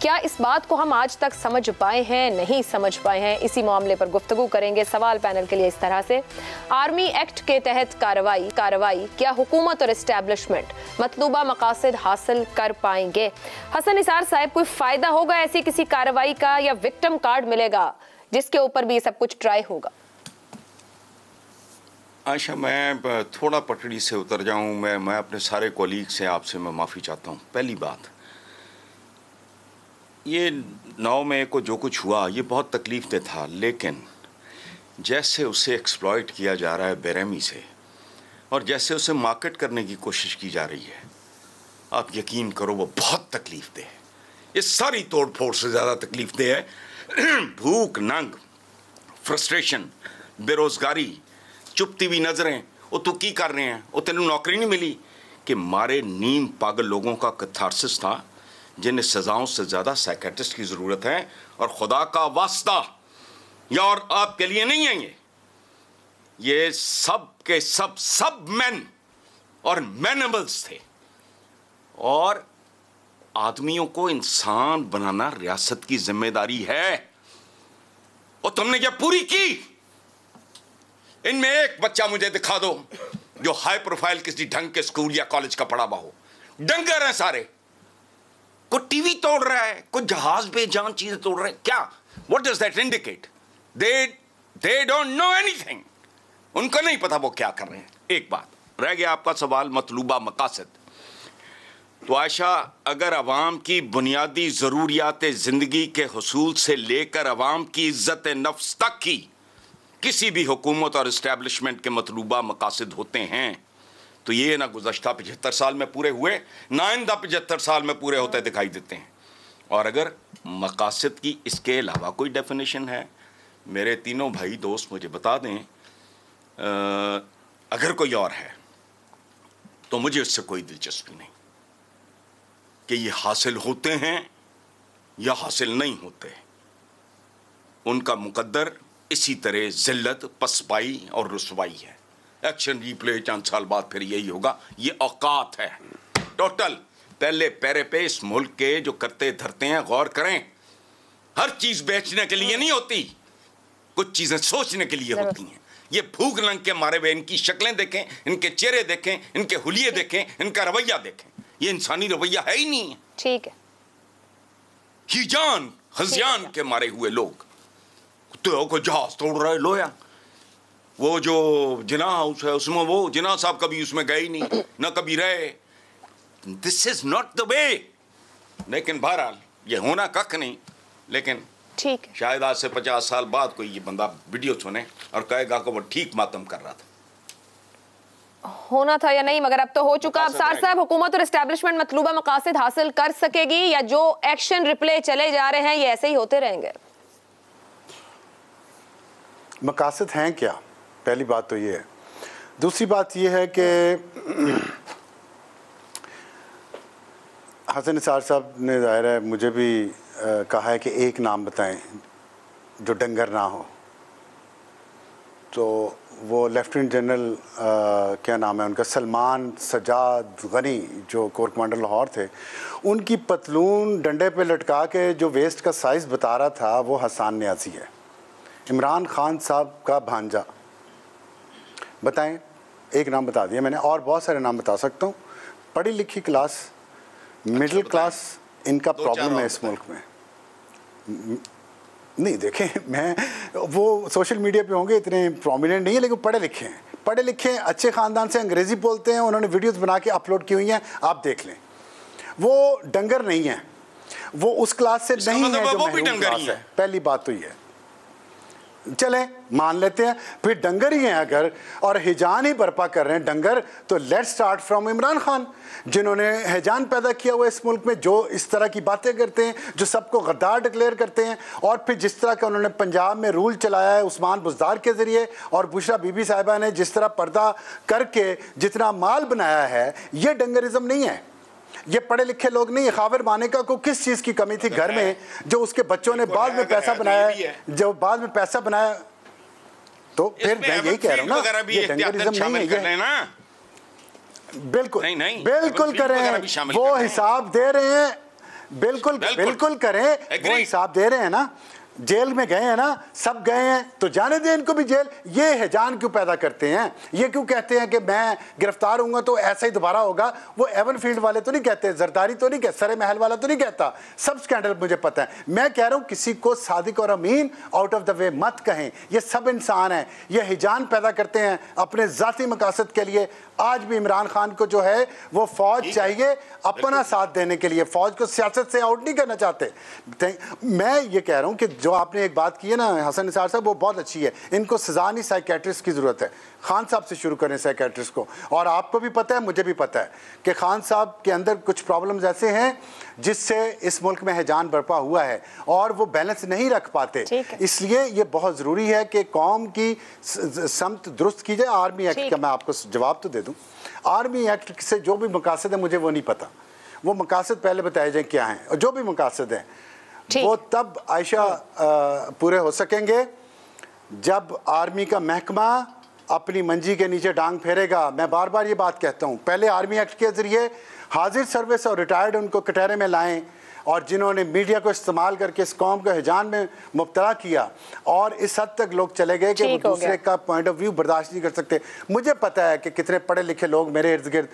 क्या इस बात को हम आज तक समझ पाए हैं, नहीं समझ पाए हैं? इसी मामले पर गुफ्तगू करेंगे। सवाल पैनल के लिए इस तरह से, आर्मी एक्ट के तहत कार्रवाई क्या हुकूमत और एस्टेब्लिशमेंट मतलूबा मकासद हासिल कर पाएंगे? हसन निसार साहब, कोई फायदा होगा ऐसी किसी कार्रवाई का, या विक्टिम कार्ड मिलेगा जिसके ऊपर भी सब कुछ ट्राई होगा? आयशा, मैं थोड़ा पटड़ी से उतर जाऊं। मैं अपने सारे कोलीग से आपसे मैं माफ़ी चाहता हूं। पहली बात, ये 9 मई को जो कुछ हुआ ये बहुत तकलीफ दे था, लेकिन जैसे उसे एक्सप्लॉइट किया जा रहा है बेरहमी से, और जैसे उसे मार्केट करने की कोशिश की जा रही है, आप यकीन करो वो बहुत तकलीफ दे है। ये सारी तोड़ फोड़ से ज़्यादा तकलीफ दे है। भूख, नंग, फ्रस्ट्रेशन, बेरोज़गारी, चुपती हुई नज़रें, वो तू की कर रहे हैं, वो तेनू नौकरी नहीं मिली, कि मारे नीम पागल लोगों का कैथारसिस था जिन्हें सज़ाओं से ज़्यादा साइकेट्रिस्ट की ज़रूरत है। और खुदा का वास्ता, या और आपके लिए नहीं है, ये सब के सब मैन और मैनेबल्स थे, और आदमियों को इंसान बनाना रियासत की जिम्मेदारी है, और तुमने क्या पूरी की? इनमें एक बच्चा मुझे दिखा दो जो हाई प्रोफाइल किसी ढंग के स्कूल या कॉलेज का पढ़ा हुआ हो। डंगर हैं सारे, कोई टीवी तोड़ रहा है, कोई जहाज पे जान चीजें तोड़ रहे हैं। क्या, what does that indicate? They don't know anything. उनको नहीं पता वो क्या कर रहे हैं। एक बात रह गया आपका सवाल, मतलूबा मकासद। तो आयशा, अगर अवाम की बुनियादी ज़रूरियात ज़िंदगी के हुसूल से लेकर अवाम की इज़्ज़त नफ्स तक की किसी भी हुकूमत और इस्टेब्लिशमेंट के मतलूबा मकासद होते हैं, तो ये ना गुज़श्ता 75 साल में पूरे हुए, ना आइंदा 75 साल में पूरे होते दिखाई देते हैं। और अगर मकासद की इसके अलावा कोई डेफिनेशन है, मेरे तीनों भाई दोस्त मुझे बता दें। अगर कोई और है तो मुझे उससे कोई दिलचस्पी नहीं कि ये हासिल होते हैं या हासिल नहीं होते। उनका मुकद्दर इसी तरह जिल्लत, पसपाई और रुसवाई है। एक्शन रिप्ले चंद साल बाद फिर यही होगा। ये औकात है टोटल। पहले पैरे पे इस मुल्क के जो करते धरते हैं गौर करें। हर चीज बेचने के लिए नहीं होती, कुछ चीजें सोचने के लिए होती हैं। ये भूख नंग के मारे हुए इनकी शक्लें देखें, इनके चेहरे देखें, इनके हुलिये देखें, इनका रवैया देखें। ये इंसानी रवैया है ही नहीं है। ठीक है। हिजान हजियान के मारे हुए लोग तो को जहाज तोड़ रहे लोया। वो जो जिना हाउस है उसमें वो जिना साहब कभी उसमें गए ही नहीं, ना कभी रहे। This is not the way. लेकिन बहरहाल ये होना कख नहीं। लेकिन ठीक है, शायद आज से 50 साल बाद कोई ये बंदा वीडियो सुने और कहेगा कि वो ठीक मातम कर रहा था। होना था या नहीं, मगर अब तो हो चुका। अब सार साहब, हुकूमत और एस्टेब्लिशमेंट मतलूबा मकासद हासिल कर सकेगी या जो एक्शन रिप्ले चले जा रहे हैं ये ऐसे ही होते रहेंगे? मकासद हैं क्या, पहली बात तो ये है। दूसरी बात ये है कि हसन निसार साहब ने ज़ाहिर है मुझे भी कहा है कि एक नाम बताएं जो डंगर ना हो। तो वो लेफ्टिनेंट जनरल क्या नाम है उनका, सलमान सजाद गनी, जो कोर कमांडर लाहौर थे, उनकी पतलून डंडे पे लटका के जो वेस्ट का साइज़ बता रहा था वो हसन न्याजी है, इमरान खान साहब का भांजा। बताएं, एक नाम बता दिया मैंने, और बहुत सारे नाम बता सकता हूँ। पढ़ी लिखी क्लास, मिडिल क्लास, इनका प्रॉब्लम है इस मुल्क में। नहीं देखें, मैं वो सोशल मीडिया पे होंगे इतने प्रोमिनेंट नहीं है, लेकिन पढ़े लिखे हैं, पढ़े लिखे हैं, अच्छे ख़ानदान से, अंग्रेज़ी बोलते हैं, उन्होंने वीडियोस बना के अपलोड की हुई हैं, आप देख लें। वो डंगर नहीं है, वो उस क्लास से नहीं है जो महरूम क्लास है। पहली बात तो ये है। चले मान लेते हैं फिर डंगर ही हैं अगर, और हिजान ही बर्पा कर रहे हैं डंगर, तो let's start from Imran Khan, जिन्होंने हिजान पैदा किया हुआ इस मुल्क में, जो इस तरह की बातें करते हैं, जो सबको गद्दार डिक्लेयर करते हैं। और फिर जिस तरह का उन्होंने पंजाब में रूल चलाया है उस्मान बुज़दार के ज़रिए, और बुशरा बीबी साहिबा ने जिस तरह पर्दा करके जितना माल बनाया है, ये डंगरिज्म नहीं है। ये पढ़े लिखे लोग नहीं है। खावर मानेका को किस चीज़ की कमी थी घर में, जो उसके बच्चों ने बाद में पैसा बनाया, जो बाद में पैसा बनाया। तो फिर मैं यही कह रहा हूँ ना, ये डंगरिज्म नहीं है, ये बिल्कुल बिल्कुल करें, वो हिसाब दे रहे हैं, बिल्कुल बिल्कुल करें, वो हिसाब दे रहे हैं ना। जेल में गए हैं ना, सब गए हैं, तो जाने दें इनको भी जेल। ये हिजान क्यों पैदा करते हैं? ये क्यों कहते हैं कि मैं गिरफ्तार हूँगा तो ऐसा ही दोबारा होगा? वो एवन फील्ड वाले तो नहीं कहते, जरदारी तो नहीं कहते, सरे महल वाला तो नहीं कहता। सब स्कैंडल मुझे पता है। मैं कह रहा हूँ किसी को सादिक और अमीन आउट ऑफ द वे मत कहें। ये सब इंसान हैं, ये हिजान पैदा करते हैं अपने ज़ाती मकासद के लिए। आज भी इमरान खान को जो है वो फौज चाहिए अपना साथ देने के लिए, फौज को सियासत से आउट नहीं करना चाहते। मैं ये कह रहा हूँ कि जो आपने एक बात की है ना हसन निसार साहब, वो बहुत अच्छी है। इनको सजा नहीं, साइकेट्रिस्ट की ज़रूरत है। खान साहब से शुरू करें साइकेट्रिस्ट को। और आपको भी पता है, मुझे भी पता है कि खान साहब के अंदर कुछ प्रॉब्लम्स ऐसे हैं जिससे इस मुल्क में हिजान बर्पा हुआ है और वो बैलेंस नहीं रख पाते। इसलिए ये बहुत ज़रूरी है कि कौम की समत दुरुस्त की जाए। आर्मी एक्ट का मैं आपको जवाब तो दे दूँ, आर्मी एक्ट से जो भी मकासद है मुझे वो नहीं पता, वो मकासद पहले बताए जाए क्या हैं, और जो भी मकासद हैं वो तब आयशा पूरे हो सकेंगे जब आर्मी का महकमा अपनी मंजी के नीचे डांग फेरेगा। मैं बार बार ये बात कहता हूँ, पहले आर्मी एक्ट के ज़रिए हाजिर सर्विस और रिटायर्ड उनको कटहरे में लाएं, और जिन्होंने मीडिया को इस्तेमाल करके इस कौम को हिजान में मुब्तला किया, और इस हद तक लोग चले गए कि वो दूसरे का पॉइंट ऑफ व्यू बर्दाश्त नहीं कर सकते। मुझे पता है कि कितने पढ़े लिखे लोग मेरे इर्द गिर्द,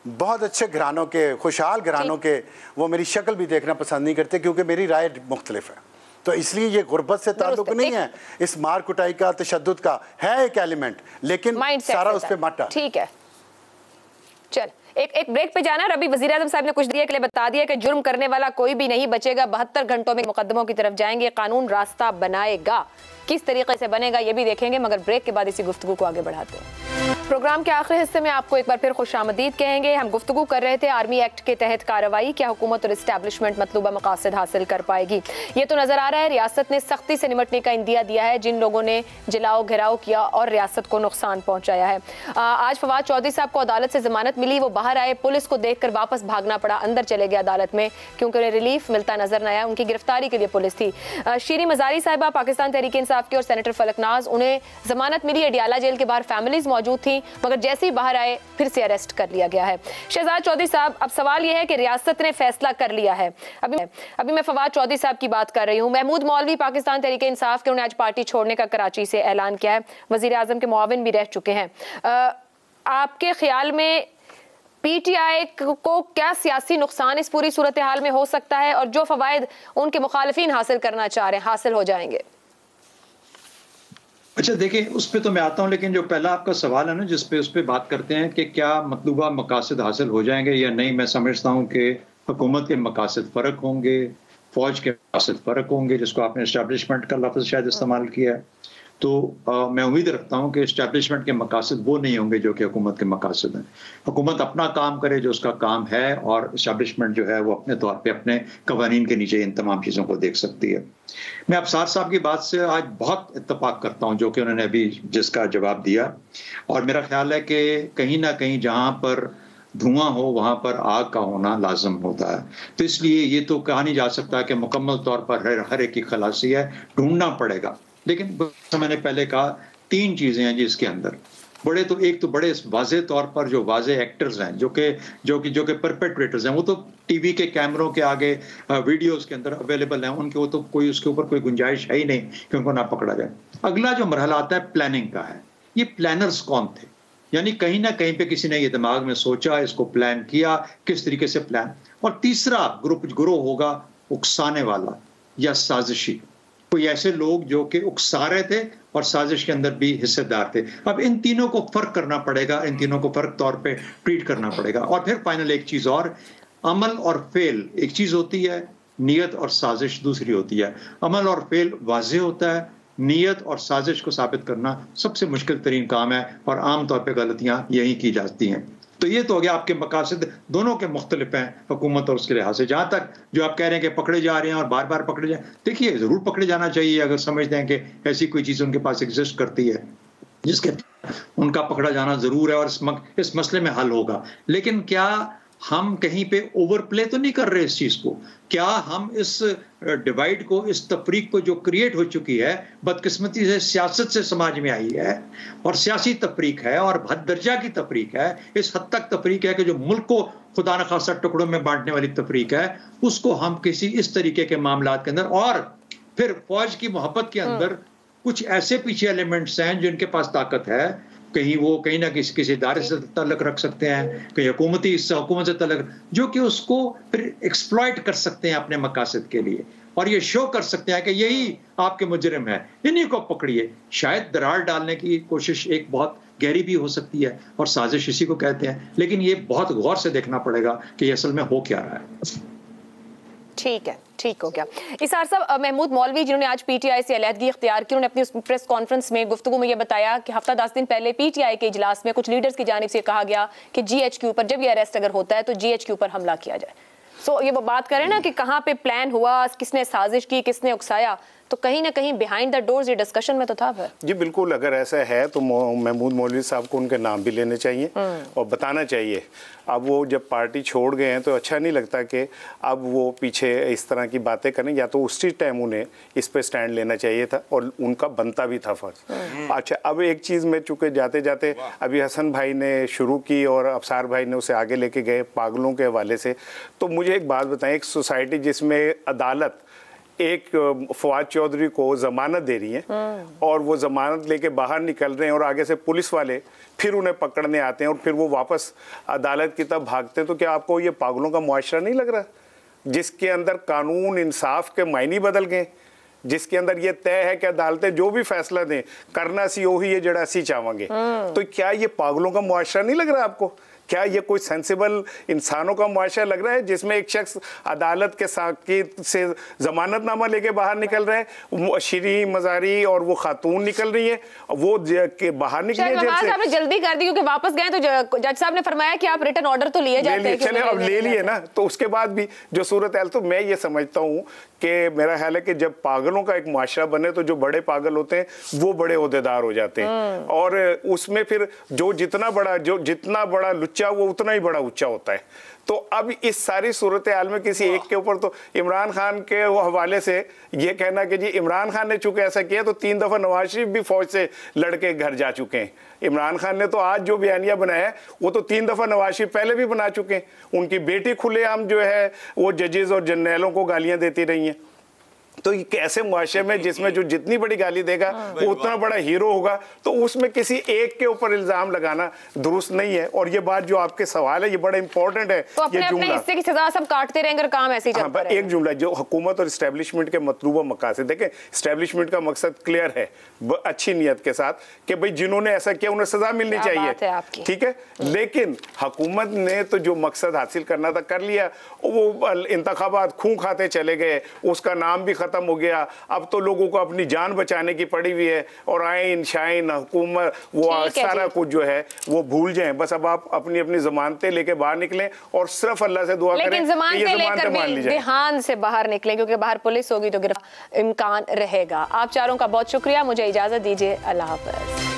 बहुत अच्छे घरानों के, खुशहाल घरानों के, वो मेरी शक्ल भी देखना पसंद नहीं करते क्योंकि मेरी राय मुख्तलिफ है। तो इसलिए ये गुर्बत से ताल्लुक नहीं है, इस मार कुटाई का, तशद्दुद का है एक एलिमेंट, लेकिन सारा उस पर मत डाल। ठीक है, चल एक ब्रेक पे जाना। अभी वज़ीर आज़म साहब ने कुछ दिया के लिए बता दिया कि जुर्म करने वाला कोई भी नहीं बचेगा, 72 घंटों में मुकदमों की तरफ जाएंगे, कानून रास्ता बनाएगा। किस तरीके से बनेगा ये भी देखेंगे, मगर ब्रेक के बाद इसी गुफ्तगू को आगे बढ़ाते हैं। प्रोग्राम के आखिरी हिस्से में आपको एक बार फिर खुशामदीद कहेंगे। हम गुफ्तगू कर रहे थे आर्मी एक्ट के तहत कार्रवाई, क्या हुकूमत और इस्टेब्लिशमेंट मतलूबा मकासद हासिल कर पाएगी। ये तो नजर आ रहा है रियासत ने सख्ती से निमटने का इंदिया दिया है जिन लोगों ने जलाओ घेराव किया और रियासत को नुकसान पहुंचाया है। आज फवाद चौधरी साहब को अदालत से जमानत मिली, वो बाहर आए, पुलिस को देखकर वापस भागना पड़ा, अंदर चले गए अदालत में क्योंकि उन्हें रिलीफ मिलता नजर न आया। उनकी गिरफ्तारी के लिए पुलिस थी। शीरी मजारी साहिबा पाकिस्तान तहरीक इंसाफ की और सेनेटर फलकनाज, उन्हें जमानत मिली, अडियाला जेल के बाहर फैमिलीज मौजूद थी, मगर जैसे ही बाहर आए फिर से अरेस्ट कर लिया गया है। शहजाद चौधरी साहब, अब सवाल यह है कि रियासत ने फैसला कर लिया है। अभी मैं फवाद चौधरी साहब की बात कर रही हूँ। महमूद मौलवी पाकिस्तान तहरीक इंसाफ के, उन्होंने आज पार्टी छोड़ने का कराची से ऐलान किया है, वजीर आजम के मुआविन भी रह चुके हैं। आपके ख्याल में पीटीआई को क्या सियासी नुकसान इस पूरी सूरत हाल में हो सकता है, और जो फवायद उनके मुखालिफिन हासिल करना चाह रहे हैं हासिल हो जाएंगे? अच्छा देखिए, उस पर तो मैं आता हूँ, लेकिन जो पहला आपका सवाल है ना, जिसपे उस पर बात करते हैं कि क्या मतलूबा मकासद हासिल हो जाएंगे या नहीं, मैं समझता हूँ कि हुकूमत के मकासद फ़र्क होंगे, फौज के मकासद फ़र्क होंगे, जिसको आपने इस्टेब्लिशमेंट का लफ्ज़ शायद इस्तेमाल किया है। तो मैं उम्मीद रखता हूँ कि इस्टेब्लिशमेंट के मकासद वो नहीं होंगे जो कि हुकूमत के मकासद हैं। हुकूमत अपना काम करे जो उसका काम है, और इस्टेब्लिशमेंट जो है वो अपने तौर पे अपने कवानीन के नीचे इन तमाम चीज़ों को देख सकती है। मैं अफसार साहब की बात से आज बहुत इत्तेफाक करता हूँ जो कि उन्होंने अभी जिसका जवाब दिया, और मेरा ख्याल है कि कहीं ना कहीं जहाँ पर धुआं हो वहाँ पर आग का होना लाजम होता है। तो इसलिए ये तो कहा नहीं जा सकता कि मुकम्मल तौर पर हर एक की खलासी है, ढूंढना पड़ेगा। लेकिन मैंने पहले कहा 3 चीज़ें हैं जिसके अंदर एक तो बड़े वाज़े तौर पर जो वाज़े एक्टर्स हैं, जो कि परपेट्रेटर्स हैं, वो तो टीवी के कैमरों के आगे वीडियोस के अंदर अवेलेबल हैं, उनके वो तो कोई उसके ऊपर कोई गुंजाइश है ही नहीं कि उनको ना पकड़ा जाए। अगला जो मरहला आता है प्लानिंग का है। ये प्लानर्स कौन थे, यानी कहीं ना कहीं पे किसी ने ये दिमाग में सोचा, इसको प्लान किया, किस तरीके से प्लान। और तीसरा ग्रोह होगा उकसाने वाला या साजिशी, कोई ऐसे लोग जो कि उकसा रहे थे और साजिश के अंदर भी हिस्सेदार थे। अब इन तीनों को फर्क करना पड़ेगा, इन तीनों को फर्क तौर पे ट्रीट करना पड़ेगा। और फिर फाइनल एक चीज और, अमल और फेल एक चीज होती है, नियत और साजिश दूसरी होती है। अमल और फेल वाज़ेह होता है, नियत और साजिश को साबित करना सबसे मुश्किल तरीन काम है, और आमतौर पर गलतियां यही की जाती हैं। तो ये तो हो गया आपके मकासद दोनों के मुख्तलिफ हैं, हुकूमत और उसके लिहाज से। जहाँ तक जो आप कह रहे हैं कि पकड़े जा रहे हैं और बार बार पकड़े जाए, देखिए ज़रूर पकड़े जाना चाहिए अगर समझते हैं कि ऐसी कोई चीज़ उनके पास एग्जिस्ट करती है जिसके उनका पकड़ा जाना ज़रूर है और इस मसले में हल होगा। लेकिन क्या हम कहीं पे ओवर प्ले तो नहीं कर रहे इस चीज़ को? क्या हम इस डिवाइड को, इस तफरीक को जो क्रिएट हो चुकी है बदकिस्मती से सियासत से समाज में आई है, और सियासी तफरीक है और हद दर्जा की तफरीक है, इस हद तक तफरीक है कि जो मुल्क को खुदा न खासा टुकड़ों में बांटने वाली तफरीक है, उसको हम किसी इस तरीके के मामलात के अंदर, और फिर फौज की मोहब्बत के अंदर कुछ ऐसे पीछे एलिमेंट्स हैं जिनके पास ताकत है, कहीं वो कहीं ना किसी इदारे से तल्लुक रख सकते हैं, कहीं हुकूमत से तल्लुक, जो कि उसको फिर एक्सप्लॉइट कर सकते हैं अपने मकासद के लिए, और ये शो कर सकते हैं कि यही आपके मुजरिम है, इन्हीं को पकड़िए। शायद दरार डालने की कोशिश एक बहुत गहरी भी हो सकती है, और साजिश इसी को कहते हैं, लेकिन ये बहुत गौर से देखना पड़ेगा कि असल में हो क्या रहा है। ठीक है, ठीक हो गया। इसार साहब, महमूद मौलवी जिन्होंने आज पीटीआई से अलहदगी इख्तियार की, उन्होंने अपनी उस प्रेस कॉन्फ्रेंस में गुफ्तगू में ये बताया कि हफ्ता 10 दिन पहले पीटीआई के इजलास में कुछ लीडर्स की जानिब से कहा गया कि जीएचक्यू पर, जब ये अरेस्ट अगर होता है तो जीएचक्यू पर हमला किया जाए। सो ये वो बात करें ना कि कहाँ पे प्लान हुआ, किसने साजिश की, किसने उकसाया, तो तो कहीं ना कहीं बिहाइंड द डोर्स ये डिस्कशन में तो था फिर। जी बिल्कुल, अगर ऐसा है तो महमूद मौलवी साहब को उनके नाम भी लेने चाहिए और बताना चाहिए। अब वो जब पार्टी छोड़ गए हैं तो अच्छा नहीं लगता कि अब वो पीछे इस तरह की बातें करें, या तो उसी टाइम उन्हें इस पे स्टैंड लेना चाहिए था और उनका बनता भी था फर्ज। अच्छा, अब एक चीज़ में चूँकि जाते जाते अभी हसन भाई ने शुरू की और अफसार भाई ने उसे आगे लेके गए पागलों के हवाले से, तो मुझे एक बात बताएं, एक सोसाइटी जिसमें अदालत एक फवाद चौधरी को जमानत दे रही है और वो जमानत लेके बाहर निकल रहे हैं और आगे से पुलिस वाले फिर उन्हें पकड़ने आते हैं और फिर वो वापस अदालत की तरफ भागते हैं, तो क्या आपको ये पागलों का मुआशरा नहीं लग रहा, जिसके अंदर कानून इंसाफ के मायने बदल गए, जिसके अंदर ये तय है कि अदालतें जो भी फैसला दें करना सी वही है जड़ा सी चाहेंगे, तो क्या ये पागलों का मुआशरा नहीं लग रहा आपको? क्या ये कोई सेंसिबल इंसानों का मुआशरा लग रहा है जिसमें एक शख्स अदालत के साकित से जमानतनामा लेके बाहर निकल रहे हैं, श्री मजारी और वो खातून निकल रही है, वो के बाहर निकली है जेल से। आपने जल्दी कर दी क्योंकि वापस गए तो जज साहब ने फरमाया कि आप रिटर्न ऑर्डर तो लिए जाते हैं। चले अब ले लिए ना, तो उसके बाद भी जो सूरत है, तो मैं ये समझता हूँ कि मेरा ख्याल है कि जब पागलों का एक मुआशरा बने तो जो बड़े पागल होते हैं वो बड़े ओहदेदार हो जाते हैं और उसमें फिर जो जितना बड़ा लुच्चा वो उतना ही बड़ा उच्चा होता है। तो अब इस सारी सूरत हाल में किसी एक के ऊपर, तो इमरान खान के हवाले से ये कहना कि जी इमरान खान ने चूंकि ऐसा किया तो 3 दफ़ा नवाज शरीफ भी फौज से लड़के घर जा चुके हैं। इमरान खान ने तो आज जो बयानिया बनाया है वो तो 3 दफ़ा नवाज शरीफ पहले भी बना चुके हैं। उनकी बेटी खुलेआम जो है वो जजेस और जर्नैलों को गालियां देती रही हैं। तो ये कैसे मुआशरे में जिसमें जो जितनी बड़ी गाली देगा वो उतना बड़ा हीरो होगा, तो उसमें किसी एक के ऊपर इल्जाम लगाना दुरुस्त नहीं है। और ये बात जो आपके सवाल है ये बड़ा इंपॉर्टेंट है। तो अपने अपने हिस्से की सजा सब काटते रहेंगे और काम ऐसे ही चलता रहेगा। एक जुमला, जो हुकूमत और इस्टेब्लिशमेंट के मतलूबा मकासद, देखें इस्टेब्लिशमेंट का मकसद क्लियर है अच्छी नीयत के साथ कि भाई जिन्होंने ऐसा किया उन्हें सजा मिलनी चाहिए, ठीक है, लेकिन हुकूमत ने तो जो मकसद हासिल करना था कर लिया। वो इंतखाबात खून खाते चले गए, उसका नाम भी खत्म हो गया। अब तो लोगों को अपनी जान बचाने की पड़ी हुई है और आइन शाइन हुकूमत वो सारा कुछ जो है वो भूल जाएं। बस अब आप अपनी अपनी जमानतें लेके बाहर निकलें और सिर्फ अल्लाह से दुआ करें कि ये जमानतें मान ली जाए, ध्यान से बाहर निकलें, क्योंकि बाहर पुलिस होगी तो गिरफ्तार इम्कान रहेगा। आप चारों का बहुत शुक्रिया, मुझे इजाजत दीजिए, अल्लाह हाफ़िज़।